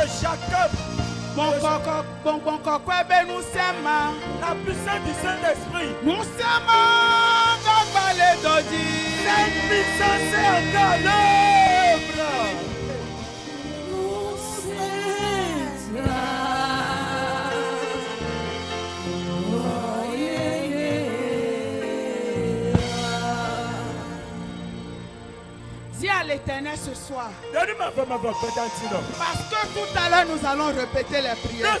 de Jacob. Nous sommes La puissance du Saint-Esprit. nous sommes Cette puissance est encore l'œuvre. Dis à l'Éternel ce soir. Donne-moi ma voix. Parce que tout à l'heure nous allons répéter les prières.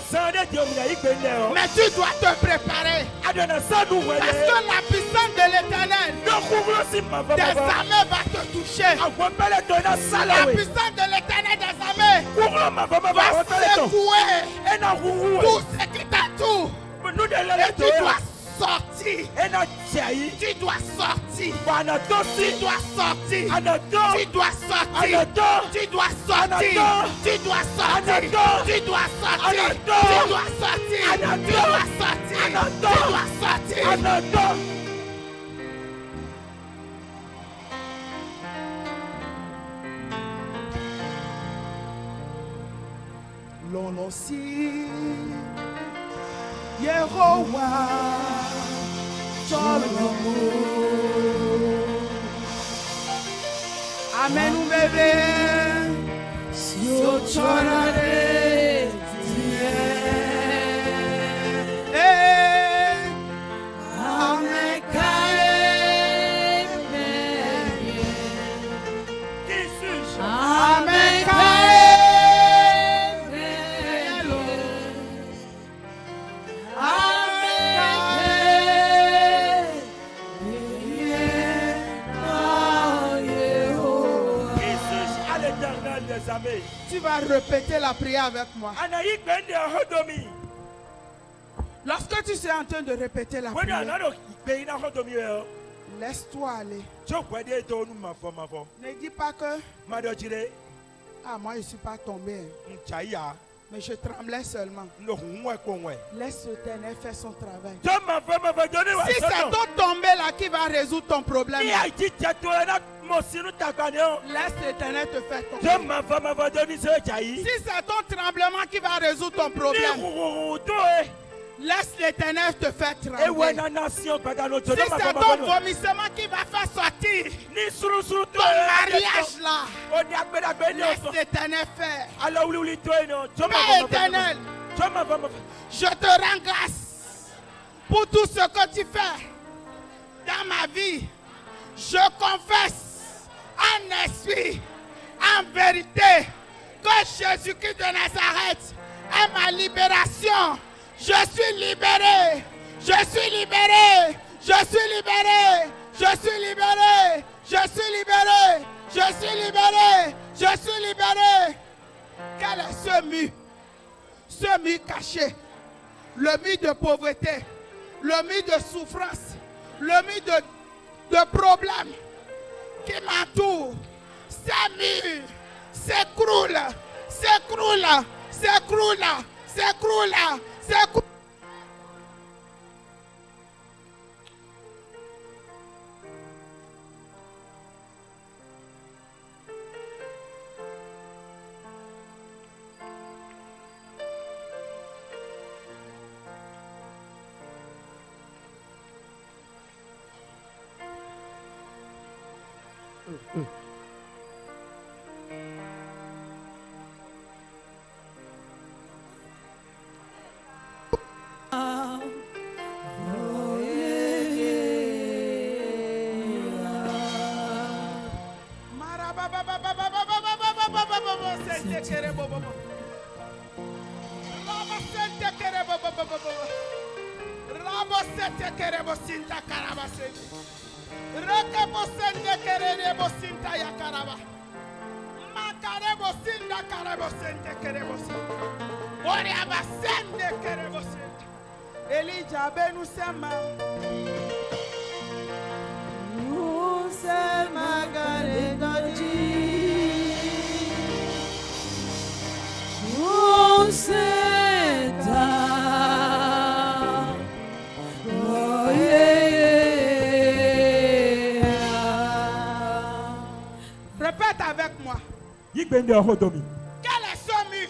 Mais tu dois te préparer. Parce que la puissance de l'Éternel des armées va te toucher. La puissance de l'Éternel des armées va secouer tout ce qui t'entoure. Et tu dois sortir. Tu dois sortir. Tu dois sortir. Tu dois sortir. Tu dois sortir. Tu dois sortir. Tu dois sortir. Tu dois sortir. Tu dois sortir. Tu dois sortir. L'onosi Yehowa Cholomo. Amen ou bébé. Si o chorare Amen kae Qui suis-je? Amen kae Tu vas répéter la prière avec moi. Lorsque tu seras en train de répéter la prière, laisse-toi aller. Ne dis pas que moi je ne suis pas tombé, mais je tremblais seulement. Laisse l'Éternel faire son travail. Si c'est ton tombé là qui va résoudre ton problème, laisse l'Éternel te faire tomber. Si c'est ton tremblement qui va résoudre ton problème, laisse l'Éternel te faire trembler. Si c'est ton vomissement qui va faire sortir ton mariage là, laisse l'Éternel faire. Père éternel, je te rends grâce pour tout ce que tu fais dans ma vie. Je confesse en esprit, en vérité, que Jésus-Christ de Nazareth est ma libération. Je suis libéré. Je suis libéré. Je suis libéré. Je suis libéré. Je suis libéré. Je suis libéré. Je suis libéré. Quel est ce mur? Ce mur caché. Le mur de pauvreté. Le mur de souffrance. Le mur de problèmes qui m'entourent. Ces murs s'écroulent. S'écroulent. S'écroulent. S'écroulent. S'écroulent. Elijah Benusema. Musema Garedoji. Museta. Oh yeah. Répète avec moi. Quel est ce mur?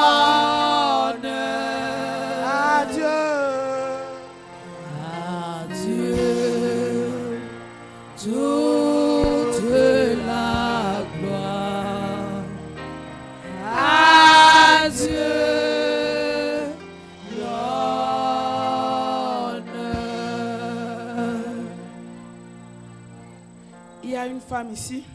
femme ici.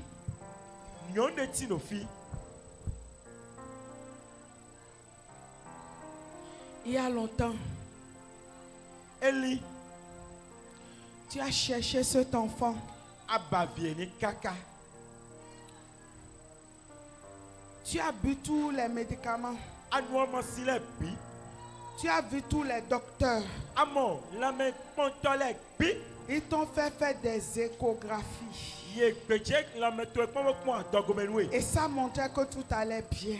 Il y a longtemps, Eli, tu as cherché cet enfant. Tu as bu tous les médicaments. Tu as vu tous les docteurs. Ils t'ont fait faire des échographies. Et ça montrait que tout allait bien.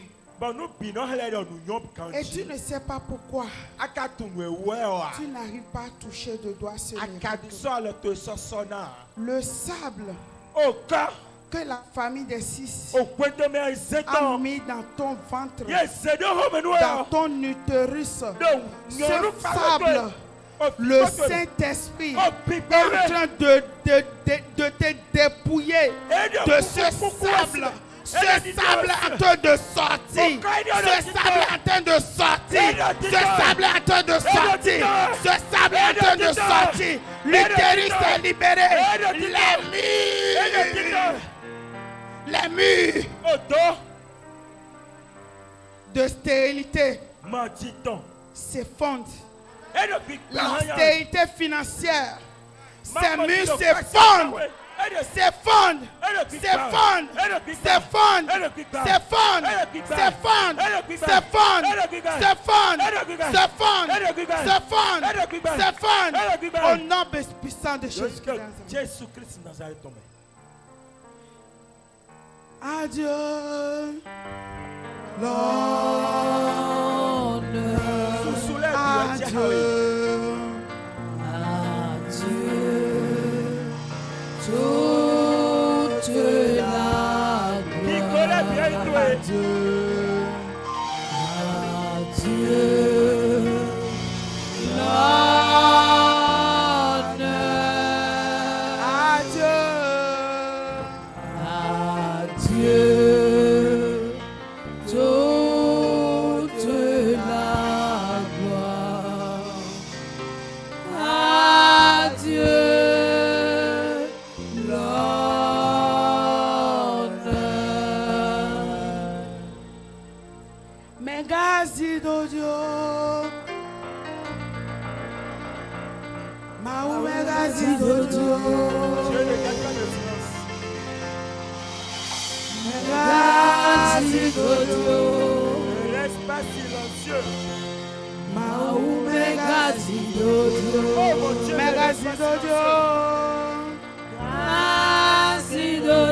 Et tu ne sais pas pourquoi. Tu n'arrives pas à toucher de doigt ce le sable que la famille des 6 a mis dans ton ventre, dans ton utérus. Ce sable, le Saint-Esprit est en train de te dépouiller de ce sable. Ce sable est en train de sortir. Ce sable est en train de sortir. Ce sable est en train de sortir. Ce sable est en train de sortir. L'utérus est libéré. Les murs de stérilité s'effondrent. La stérilité financière, ces murs s'effondrent. S'effondre, s'effondre, s'effondre, s'effondre, s'effondre, s'effondre, s'effondre, s'effondre, s'effondre. Au nom puissant de Jésus-Christ. Adieu, Lord. Adieu. Toute la gloire. Adieu, adieu, l'honneur. Adieu, adieu, toute la gloire. Adieu. Ne reste pas silencieux. Oh mon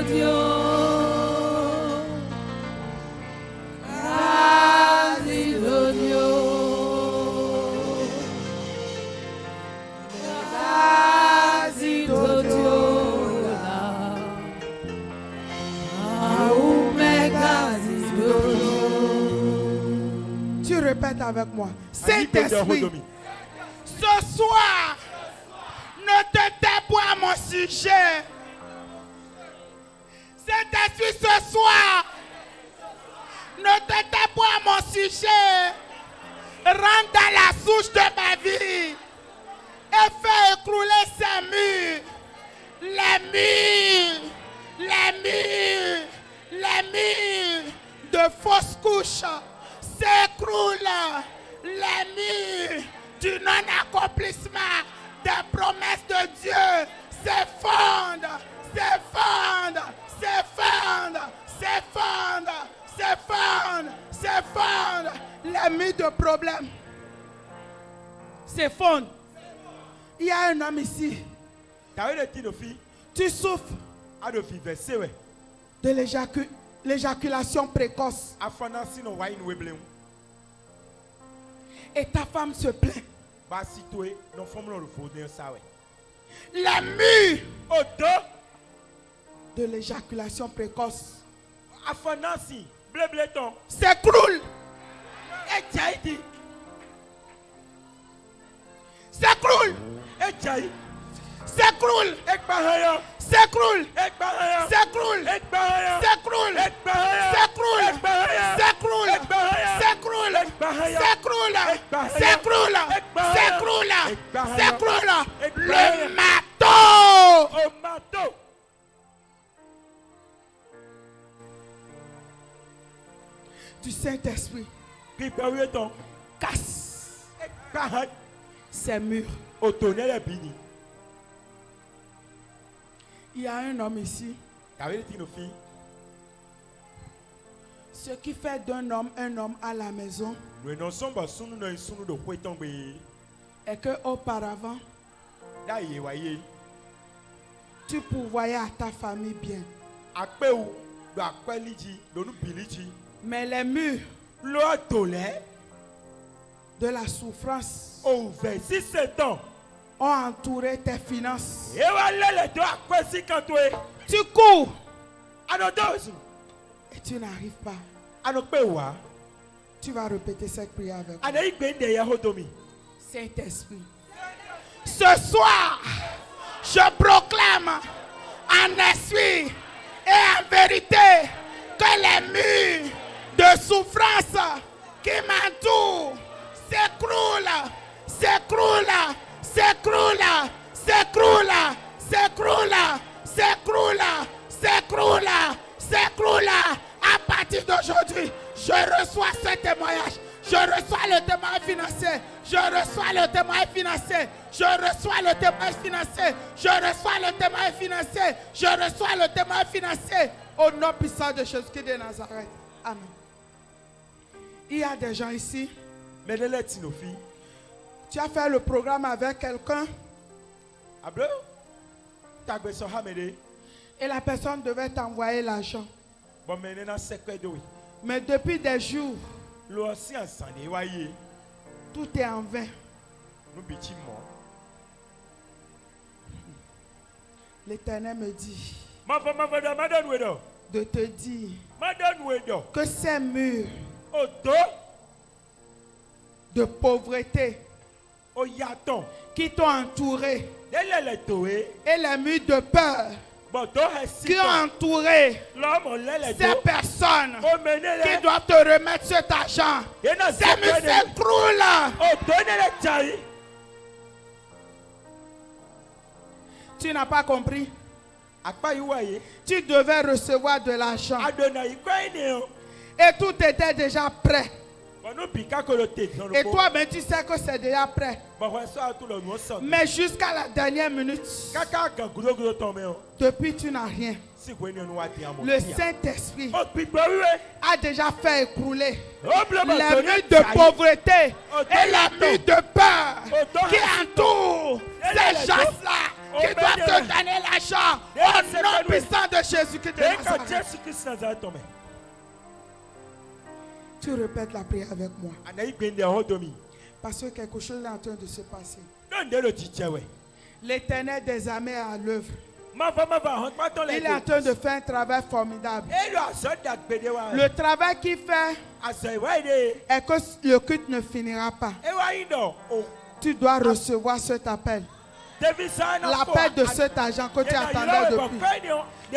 Dieu, Tu répètes avec moi. Saint-Esprit, ce soir, ne te tais pas à mon sujet. Saint-Esprit, ce soir, ne te tais pas à mon sujet. Rentre dans la souche de ma vie et fais écrouler ces murs. Les murs, les murs, les murs de fausses couches s'écroulent. Les murs du non-accomplissement des promesses de Dieu s'effondrent, s'effondrent, s'effondrent, s'effondrent, s'effondrent, s'effondrent. Les murs de problème s'effondrent. Il y a un homme ici. Tu souffres de l'éjaculation précoce. Et ta femme se plaint. La mue de l'éjaculation précoce s'écroule. S'écroule. S'écroule. S'écroule. S'écroule. S'écroule. S'écroule. S'écroule. S'écroule. S'écroule. S'écroule. S'écroule. S'écroule. Le marteau. du Saint-Esprit. Casse ces murs. Il y a un homme ici. Ce qui fait d'un homme un homme à la maison est que auparavant tu pourvoyais à ta famille bien. Mais les murs de la souffrance ont entouré tes finances. Tu cours et tu n'arrives pas. Tu vas répéter cette prière avec moi. Saint-Esprit, ce soir, je proclame en esprit et en vérité que les murs de souffrance qui m'entourent s'écroulent, s'écroulent, s'écroulent, s'écroulent, s'écroulent, s'écroulent, s'écroulent, s'écroulent. À partir d'aujourd'hui, je reçois ce témoignage. Je reçois le témoignage financier. Je reçois le témoignage financier. Je reçois le témoignage financier. Je reçois le témoignage financier. Je reçois le témoignage financier. Au nom puissant de Jésus-Christ de Nazareth. Amen. Il y a des gens ici. Tu as fait le programme avec quelqu'un. Et la personne devait t'envoyer l'argent. Mais depuis des jours, tout est en vain. L'Éternel me dit de te dire que ces murs de pauvreté qui t'ont entouré et les murs de peur qui ont entouré ces personnes qui doivent te remettre cet argent, ces murs s'écroulent. Tu n'as pas compris? Tu devais recevoir de l'argent et tout était déjà prêt. Et toi, ben, tu sais que c'est déjà prêt. Mais jusqu'à la dernière minute, depuis tu n'as rien. Le Saint-Esprit a déjà fait écrouler les murs de pauvreté et les murs de peur qui entourent ces gens-là qui doivent te donner l'argent au nom puissant de Jésus-Christ de Nazareth. Tu répètes la prière avec moi. Parce que quelque chose est en train de se passer. L'Éternel des armées est à l'œuvre. Il est en train de faire un travail formidable. Le travail qu'il fait est que le culte ne finira pas. Tu dois recevoir cet appel. L'appel de cet argent que tu attendais depuis.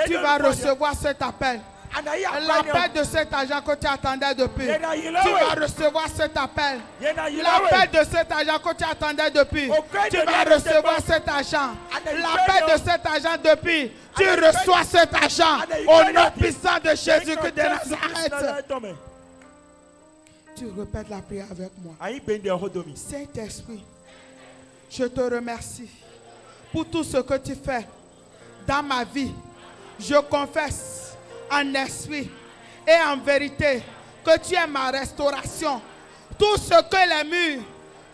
Tu vas recevoir cet appel. L'appel de cet argent que tu attendais depuis. Tu vas recevoir cet appel. L'appel de cet argent que tu attendais depuis. Tu vas recevoir cet argent. L'appel de cet argent depuis. Tu reçois cet argent. Au nom puissant de Jésus-Christ de Nazareth. Tu répètes la prière avec moi. Saint-Esprit, je te remercie pour tout ce que tu fais dans ma vie. Je confesse en esprit et en vérité que tu es ma restauration. Tout ce que les murs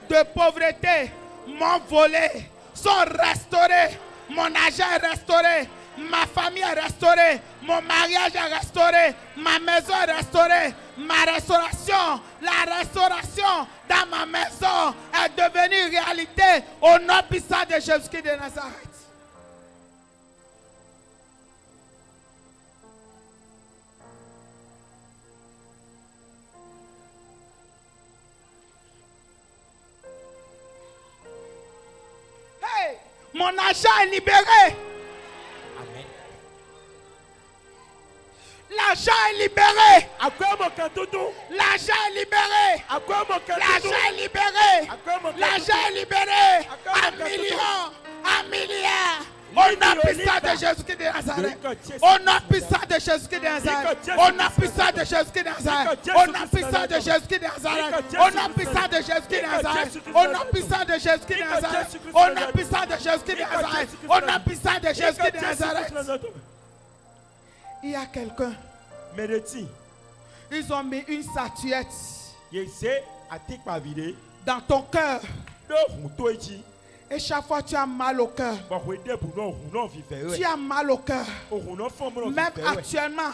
de pauvreté m'ont volé sont restaurés. Mon argent est restauré, ma famille est restaurée, mon mariage est restauré, ma maison est restaurée. Ma restauration, la restauration dans ma maison est devenue réalité au nom puissant de Jésus-Christ de Nazareth. Mon argent est libéré. Amen. L'argent est libéré. L'argent est libéré. L'argent est libéré. L'argent est libéré. Un million, un milliard. Au nom puissant de Jésus-Christ de Nazareth. Au nom puissant de Jésus-Christ de Nazareth. Au nom puissant de Jésus-Christ de Nazareth. Au nom puissant de Jésus-Christ de Nazareth. Au nom puissant de Jésus-Christ de Nazareth. Au nom puissant de Jésus-Christ de Nazareth. Au nom puissant de Jésus-Christ de Nazareth. Au nom puissant de Jésus-Christ de Nazareth. Il y a quelqu'un. Ils ont mis une statuette dans ton cœur. Et chaque fois tu as mal au cœur. Tu as mal au cœur. Même actuellement,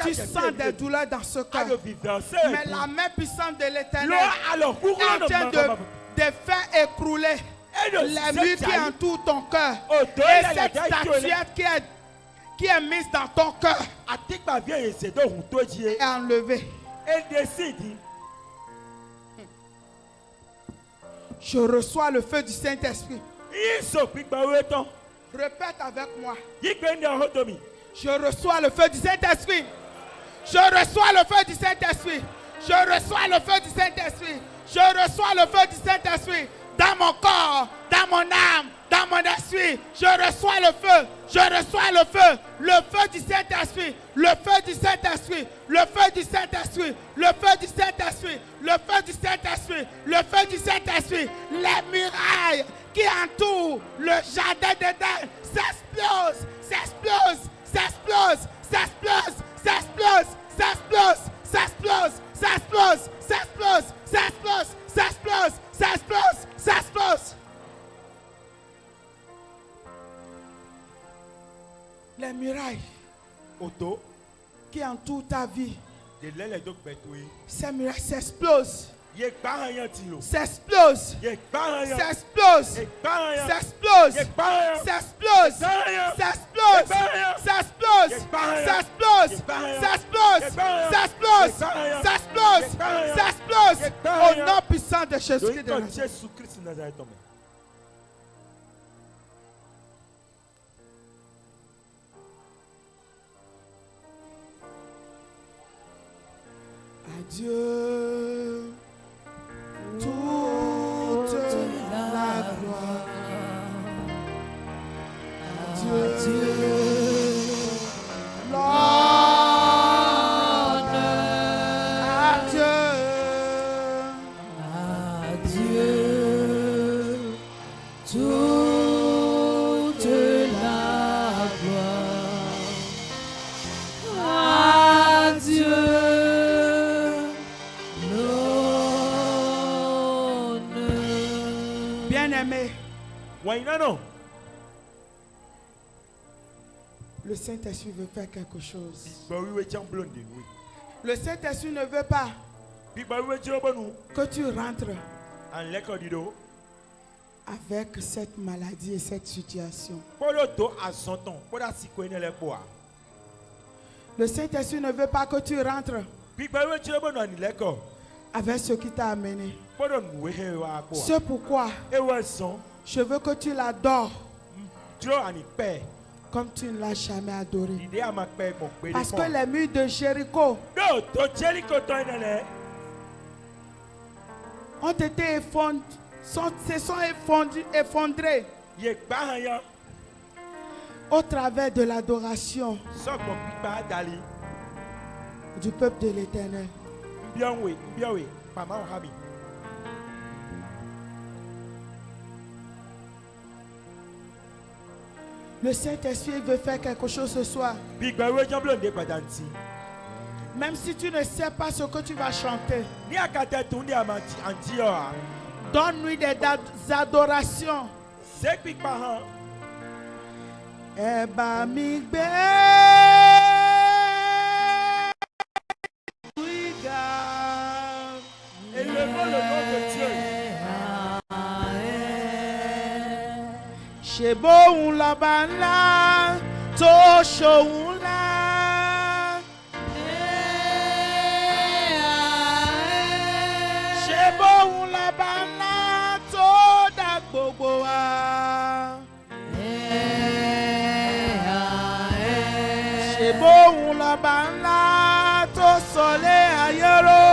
tu sens des douleurs dans ce cœur. Mais la main puissante de l'Éternel est en train de faire écrouler les murs qui entourent ton cœur. Et cette statuette qui est mise dans ton cœur est enlevée. Je reçois le feu du Saint-Esprit. Répète avec moi. Je reçois le feu du Saint-Esprit. Je reçois le feu du Saint-Esprit. Je reçois le feu du Saint-Esprit. Je reçois le feu du Saint-Esprit. Dans mon corps, dans mon âme, dans mon esprit. Je reçois le feu. Je reçois le feu. Le feu du Saint-Esprit. Le feu du Saint-Esprit. Le feu du Saint-Esprit. Le feu du Saint-Esprit. Le feu du Saint-Esprit. Le feu du Saint-Esprit. Les murailles qui entourent le jardin d'Éden s'explosent. S'explosent. S'explosent. S'explosent. S'explosent. S'explosent. S'explosent. S'explosent. S'explosent. S'explosent. S'explosent. S'explose, s'explose. Les murailles qui entourent ta vie, ces murailles s'explosent. S'explose, s'explose, s'explose, s'explose, s'explose, s'explose, s'explose, s'explose, s'explose, s'explose, s'explose. Au nom puissant de Jésus-Christ de Nazareth. Adieu. Toute la gloire. Adieu. L'honneur. Adieu. Adieu. Toute la gloire. Adieu. Bien-aimé, le Saint-Esprit veut faire quelque chose. Le Saint-Esprit ne veut pas que tu rentres avec cette maladie et cette situation. Le Saint-Esprit ne veut pas que tu rentres avec ce qui t'a amené. C'est pourquoi je veux que tu l'adores comme tu ne l'as jamais adoré. Parce que les murs de Jéricho ont été se sont effondrés au travers de l'adoration du peuple de l'Éternel. Le Saint-Esprit veut faire quelque chose ce soir. Même si tu ne sais pas ce que tu vas chanter, donne-lui des adorations. Eba mi gbe élevons le nom de Dieu. Shebo la banla, to showula. Shebo la banla, to da gbogbo wa. Shebo la banla, to sole ayero.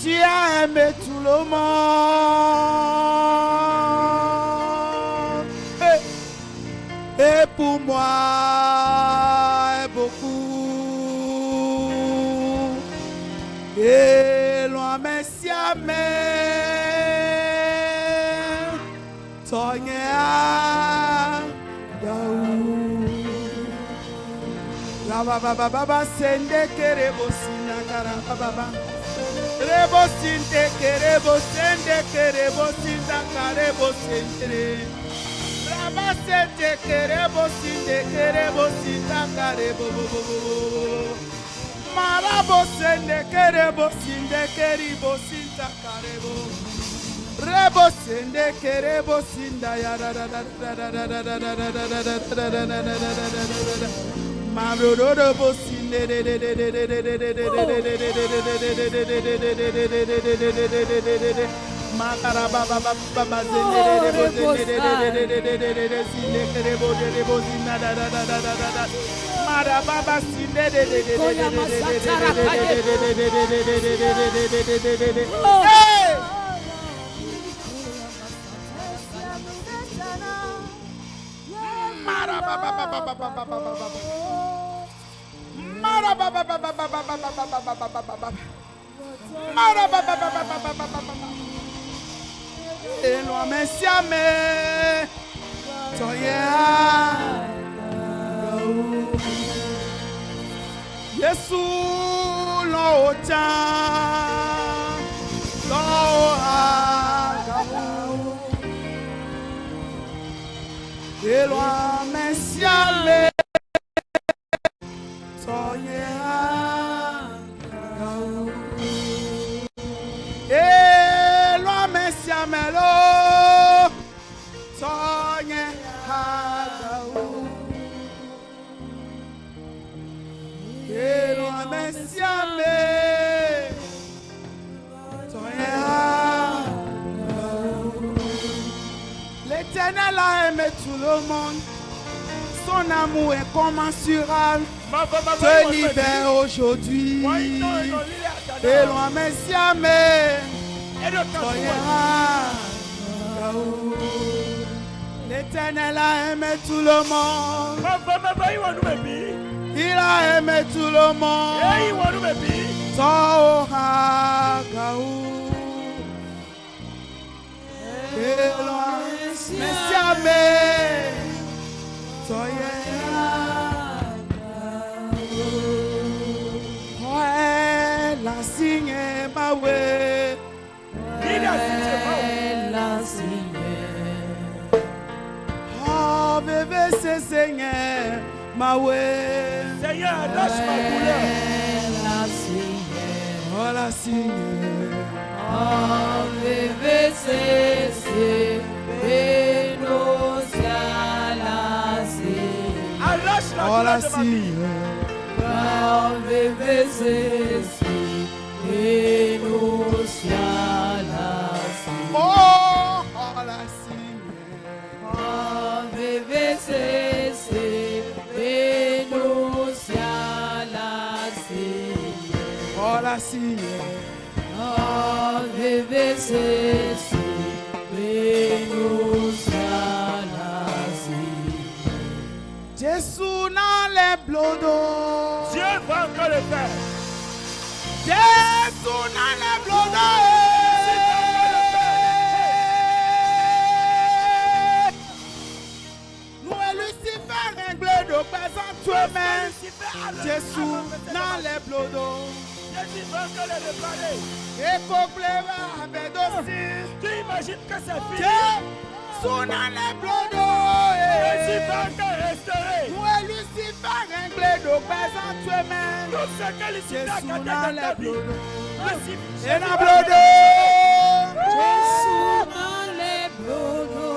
Tu as aimé tout le monde. Et pour moi, beaucoup. Et loin, mais si Baba sende kerebo sinakara baba rebo sinde kerebo sende kerebo sindakarebo sende Baba sende kerebo sinde kerebo sindakarebo marabo sende kerebo sinde kerebo sindakarebo rebo sende kerebo sinda ya da da da da da da da da da da Maroro bosinde de de de de de de de de L'Éternel a aimé tout le monde. Son amour est commensurable. Je libère aujourd'hui. Et loin, mais si L'Éternel a aimé tout le monde. Il a aimé tout le monde. La signe ma way. Il a signé oh bébé c'est Seigneur ma way. Seigneur lâche ma couleur. Seigneur. Arrache la Oh douleur la de ma vie. Oh la Seigneur. Oh la Seigneur. Jésus dans les blodos. Dieu va encore le faire. Jésus dans les blodos. Nous et Lucifer réglé de présent toi-même. Jésus dans les blodos. Jésus va encore le réparer. Et complètement avec aussi. Tu imagines que c'est fini. Jésus dans les blodos. Jésus va encore restaurer. Nous et Lucifer réglé de présent toi-même. Tout ce que Lucifer a Jésus gâté dans dans ta les vie. blodos. Lucifer- Et dans blodos. Jésus dans les blodos.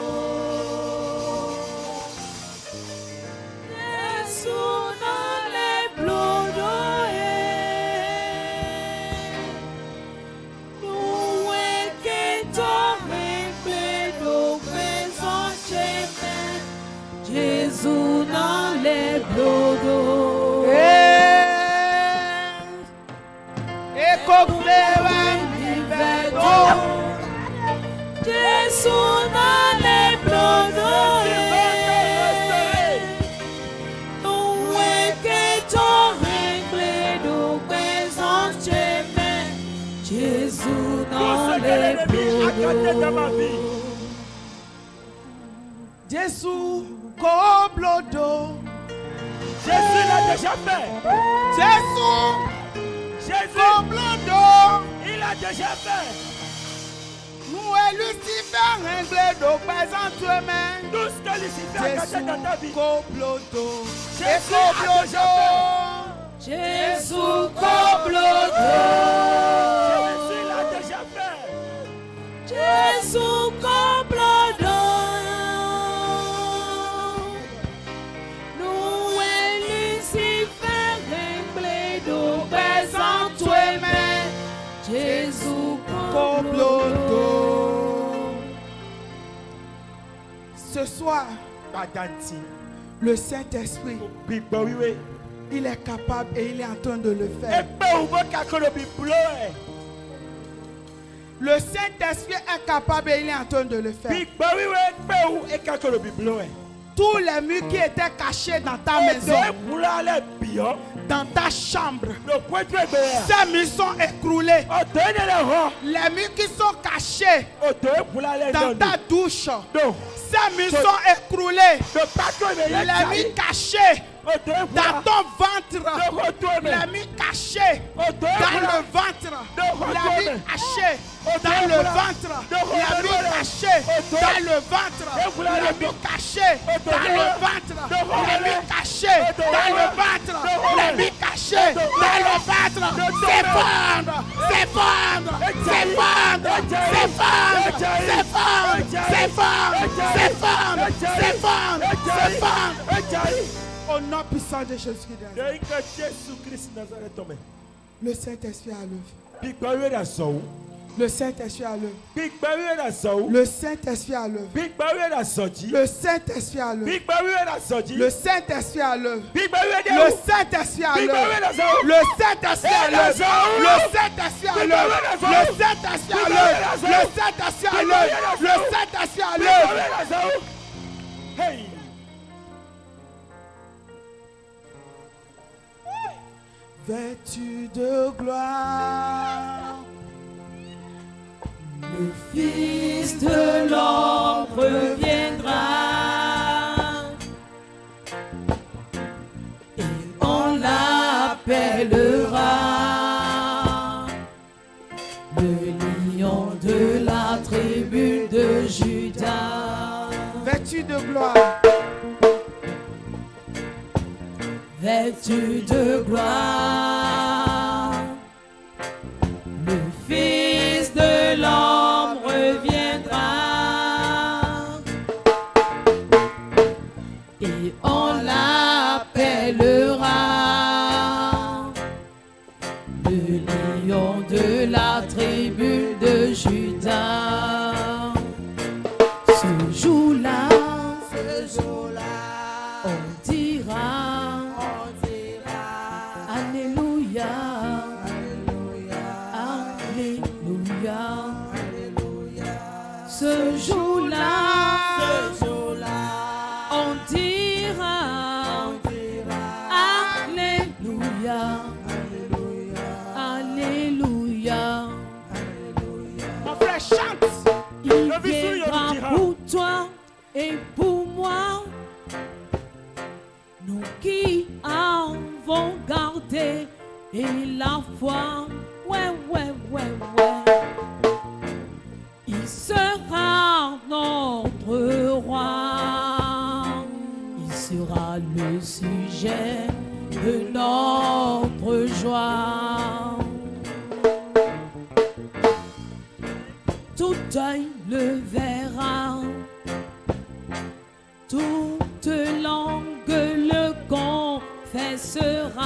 Et complètement Jésus dans les blodos. Nous est que ton réglé nous présente chemin. Jésus Tout dans ce que les l'ennemi a gâté dans ma blodos. vie. Jésus Coblodo. Jésus l'a déjà fait. Jésus Jésus, Coblodo. il a déjà fait. Nous et Lucifer réglé de présent toi-même. Tout ce que Lucifer a gâté Jésus dans ta vie. Coblodo. Et Jésus a déjà Coblodo. Jésus Coblodo. Jésus l'a déjà fait. Jésus Coblodo. Nous et Lucifer réglé de présent toi-même. Jésus Coblodo. Ce soir, Badanti. le Saint-Esprit, Bigbo wiwe. il est capable et il est en train de le faire. Ekpe ubo kakolo biblo e. Le Saint-Esprit est capable et il est en train de le faire. Bigbo wiwe ekpe u ekakolo biblo e. Tous les murs qui étaient cachés dans ta maison, Odo ekula le biyo. dans ta chambre, Le pointu ebe ya. ces murs sont écroulés. Odo ene le ho. Les murs qui sont cachés Odo ekula le dans dondo. ta douche, Do. ces murs sont écroulés. Do pako ebe ya Les chai. murs cachés Odo dans ekula. ton ventre, Do hoto ebe. les murs cachés Odo dans ekula. le ventre, les murs cachés dans le ventre, les murs cachés dans le ventre, les murs cachés dans le ventre, les murs cachés dans le ventre, les murs cachés dans le ventre, s'effondre, s'effondre, s'effondre, s'effondre, s'effondre, s'effondre, s'effondre, s'effondre, s'effondre. Au nom puissant de Jésus-Christ, De ike Jésus Christ Nazareth tome. le Saint-Esprit à l'œuvre. Bigbo wiwe da so. Le Saint-Esprit à l'œuvre. Bigbo wiwe da so. Le Saint-Esprit à l'œuvre. Bigbo wiwe da soji. Le Saint-Esprit à l'œuvre. Bigbo wiwe da soji. Le Saint-Esprit à l'œuvre. Bigbo wiwe de Le o. Saint-Esprit à Bigbo wiwe l'œuvre. da so. Le Saint-Esprit à l'œuvre. Le Saint-Esprit à l'œuvre. Le Saint-Esprit à l'œuvre. Le Saint-Esprit à l'œuvre. Le Saint-Esprit à Bigbo l'œuvre. wiwe da so. Hey. Vêtu de gloire, Le Fils de l'homme reviendra et on l'appellera le lion de la tribu de Juda. vêtu de gloire, Vêtu de gloire, le le lion de la tribu de Juda. Ce jour-là, on dira, Alléluia, Alléluia. Ce jour-là, on dira, Alléluia, Alléluia. Mon frère, chante. Il viendra pour toi et pour moi, nous qui avons gardé et la foi, ouais. Il sera notre roi, il sera le sujet de notre joie. Tout œil le verra, toute langue le confessera.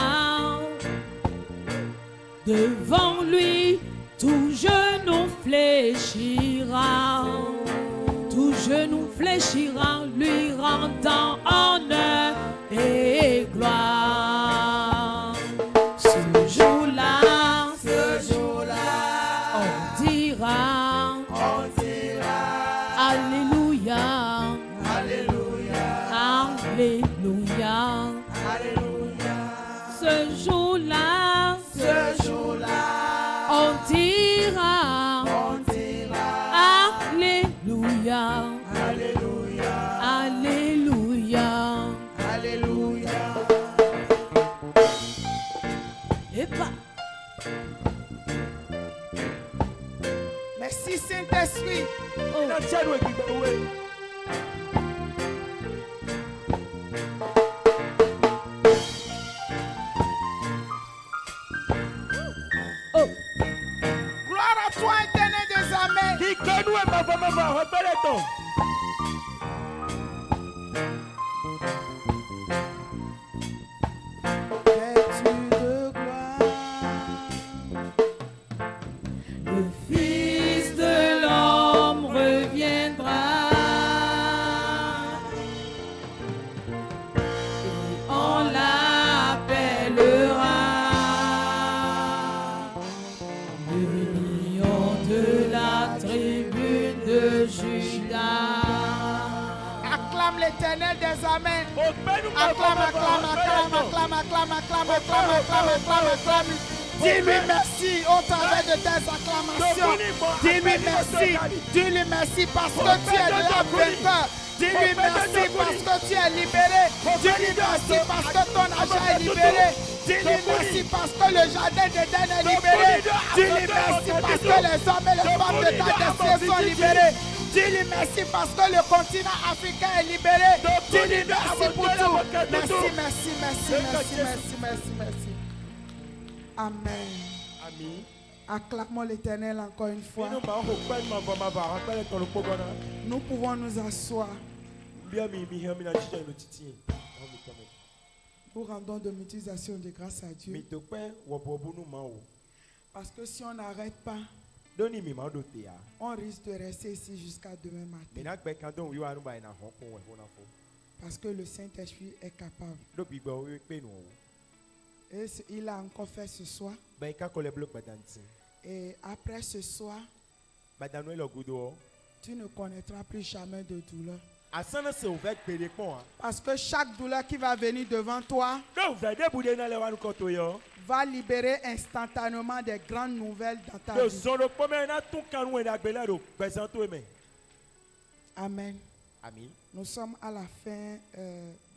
Devant lui, tout genou fléchira, lui rendant honneur et gloire. Ce jour-là, on dira, Alléluia, Alléluia. Ce jour-là, on dira, Alléluia, Alléluia. Et pas. Merci Saint-Esprit. Gloire à toi, éternel des armées. Vêtu de gloire, Le Fils de l'homme reviendra et on l'appellera le lion de la tribu de Juda. acclame l'éternel des armées. Acclame. Dis-lui merci au travers de tes acclamations. Dis-lui merci parce que tu es déjà vainqueur. Dis-lui merci parce que tu es libéré. Dis-lui merci parce que ton argent est libéré. Dis-lui merci parce que le jardin d'Éden est libéré. Dis-lui merci parce que les hommes et les femmes de ta destinée sont libérés. Dis-lui merci parce que le continent africain est libéré. Dis-lui merci pour tout. Merci. Amen. Acclamons l'Éternel encore une fois. Nous pouvons nous asseoir. Nous rendons de l'utilisation de grâce à Dieu. Parce que si on n'arrête pas, on risque de rester ici jusqu'à demain matin. Parce que le Saint-Esprit est capable. Et il a encore fait ce soir. Et après ce soir, tu ne connaîtras plus jamais de douleur. Parce que chaque douleur qui va venir devant toi va libérer instantanément des grandes nouvelles dans ta vie. Amen. Nous sommes à la fin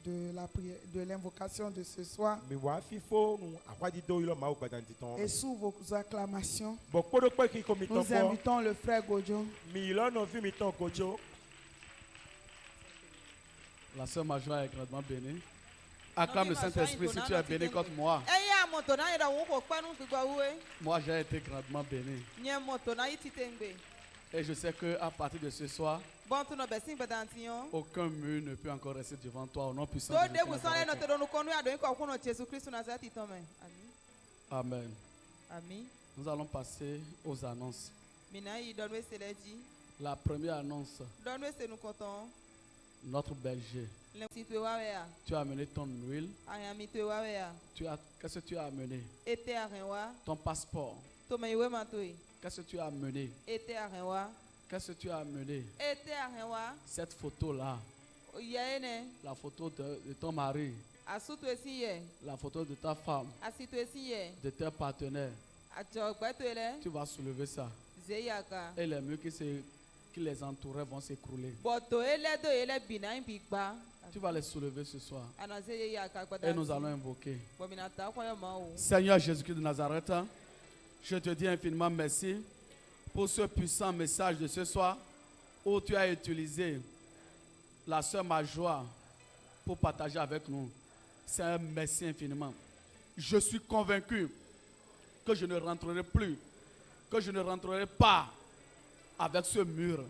de la prière, de l'invocation de ce soir. Et sous vos acclamations, nous invitons le frère Godjo. La sœur Majoie est grandement bénie. Acclame le Saint-Esprit si tu es béni comme moi. Moi, j'ai été grandement béni. Et je sais qu'à partir de ce soir, aucun mur ne peut encore rester devant toi au nom puissant de Jésus. Amen. Amen. Nous allons passer aux annonces. La première annonce, notre berger. Tu as amené ton huile. Qu'est-ce que tu as amené? Ton passeport. Qu'est-ce que tu as amené? Qu'est-ce que tu as amené? Cette photo-là. La photo de ton mari. La photo de ta femme. De tes partenaires. Tu vas soulever ça. Et les murs qui les entouraient vont s'écrouler. Tu vas les soulever ce soir. Et nous allons invoquer. Seigneur Jésus-Christ de Nazareth, je te dis infiniment merci pour ce puissant message de ce soir où tu as utilisé la sœur Majoie pour partager avec nous. C'est un merci infiniment. Je suis convaincu que je ne rentrerai plus, que je ne rentrerai pas avec ce mur.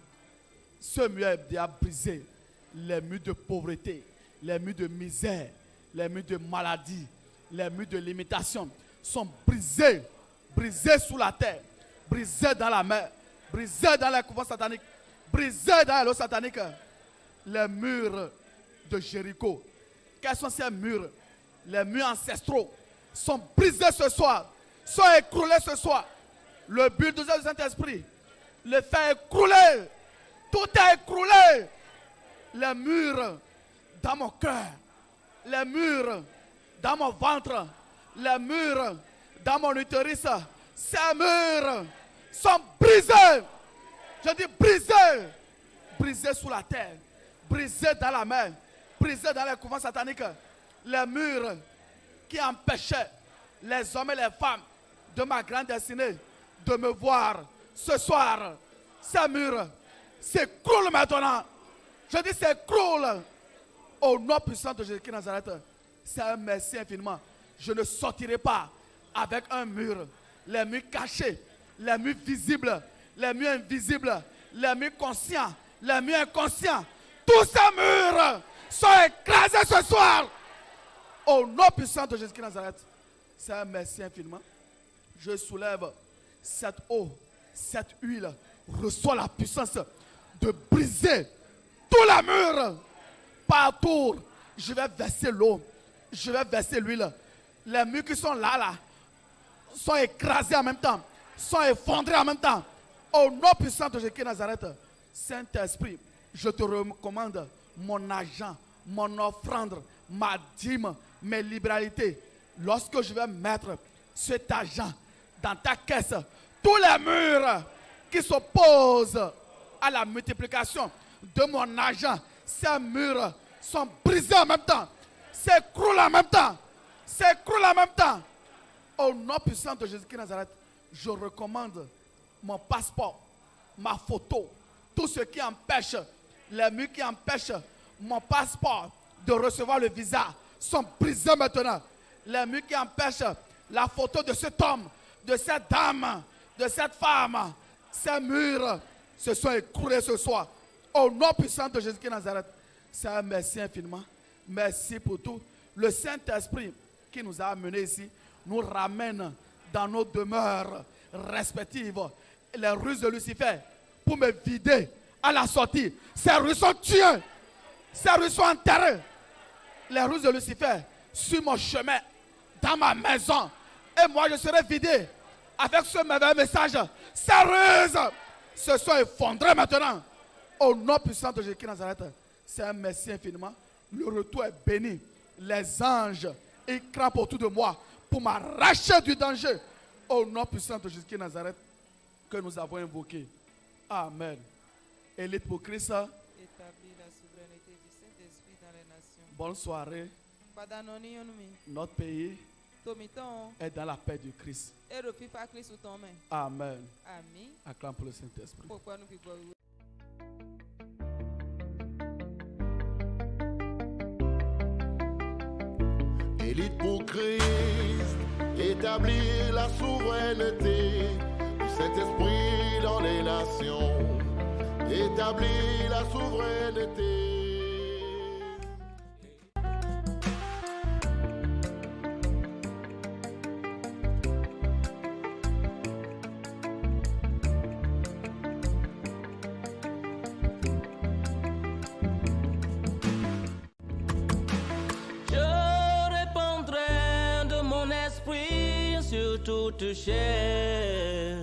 Ce mur est déjà brisé. Les murs de pauvreté, les murs de misère, les murs de maladie, les murs de limitation sont brisés, brisés sous la terre, brisés dans la mer, brisés dans les couvents sataniques, brisés dans l'eau satanique. Les murs de Jéricho. Quels sont ces murs? Les murs ancestraux sont brisés ce soir, sont écroulés ce soir. Le bulldozer du Saint-Esprit le fait écrouler. Tout est écroulé. Les murs dans mon cœur, les murs dans mon ventre, les murs dans mon utérus, ces murs sont brisés. Je dis brisés. Brisés sous la terre, brisés dans la mer, brisés dans les couvents sataniques. Les murs qui empêchaient les hommes et les femmes de ma grande destinée de me voir ce soir. Ces murs s'écroulent maintenant. Je dis s'écroulent au nom puissant de Jésus-Christ de Nazareth. C'est un merci infiniment. Je ne sortirai pas avec un mur. Les murs cachés, les murs visibles, les murs invisibles, les murs conscients, les murs inconscients. Tous ces murs sont écrasés ce soir. Au nom puissant de Jésus-Christ de Nazareth. C'est un merci infiniment. Je soulève cette eau, cette huile. Reçois la puissance de briser tous les murs. Partout, je vais verser l'eau. Je vais verser l'huile. Les murs qui sont là, sont écrasés en même temps. Sont effondrés en même temps. Au nom puissant de Jésus-Christ de Nazareth. Saint-Esprit, je te recommande mon argent, mon offrande, ma dîme, mes libéralités. Lorsque je vais mettre cet argent dans ta caisse, tous les murs qui s'opposent à la multiplication de mon argent, ces murs sont brisés en même temps, s'écroulent en même temps, s'écroulent en même temps. Au nom puissant de Jésus-Christ de Nazareth, je recommande mon passeport, ma photo, tout ce qui empêche, les murs qui empêchent mon passeport de recevoir le visa sont brisés maintenant. Les murs qui empêchent la photo de cet homme, de cette dame, de cette femme, ces murs se sont écroulés ce soir. Au nom puissant de Jésus-Christ de Nazareth, c'est un merci infiniment. Merci pour tout. Le Saint-Esprit qui nous a amenés ici nous ramène dans nos demeures respectives. Les ruses de Lucifer pour me vider à la sortie. Ces ruses sont tuées. Ces ruses sont enterrées. Les ruses de Lucifer sur mon chemin, dans ma maison. Et moi je serai vidé avec ce merveilleux message. Ces ruses se sont effondrées maintenant. Au nom puissant de Jésus-Christ de Nazareth, c'est un merci infiniment. Le retour est béni. Les anges, ils crampent autour de moi pour m'arracher du danger. Au nom puissant de Jésus-Christ de Nazareth que nous avons invoqué. Amen. Élite pour Christ. Établis la souveraineté du Saint-Esprit dans les nations. Bonne soirée. Notre pays est dans la paix du Christ. Amen. Acclame pour le Saint-Esprit. Élite pour Christ, établir la souveraineté du Saint-Esprit dans les nations. Établir la souveraineté. sur toute chair.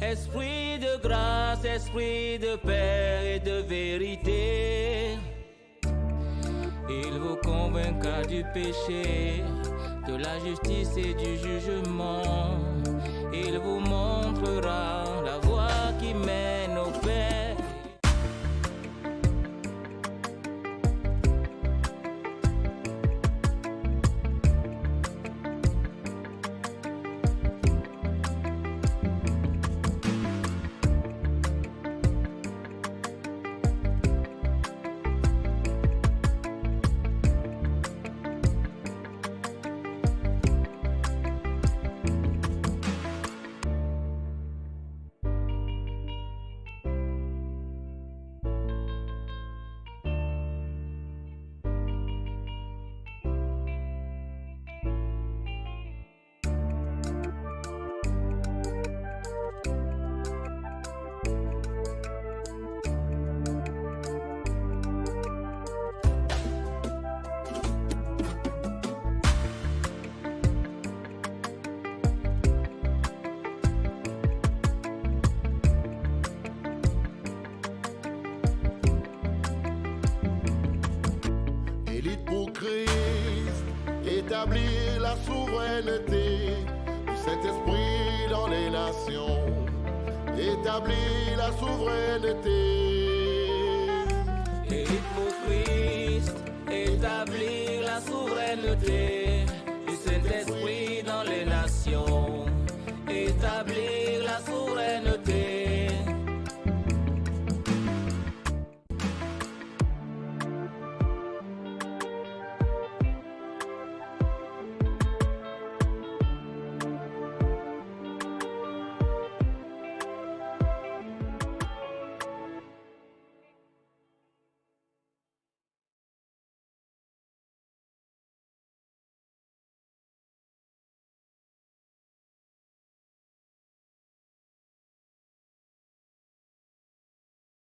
Esprit de grâce, esprit de paix et de vérité. Il vous convaincra du péché, de la justice et du jugement. Il vous montrera la voie qui mène au Père. Établir la souveraineté du Saint-Esprit dans les nations. Établir la souveraineté. Élite pour Christ, établir la souveraineté du Saint-Esprit dans les nations. Établir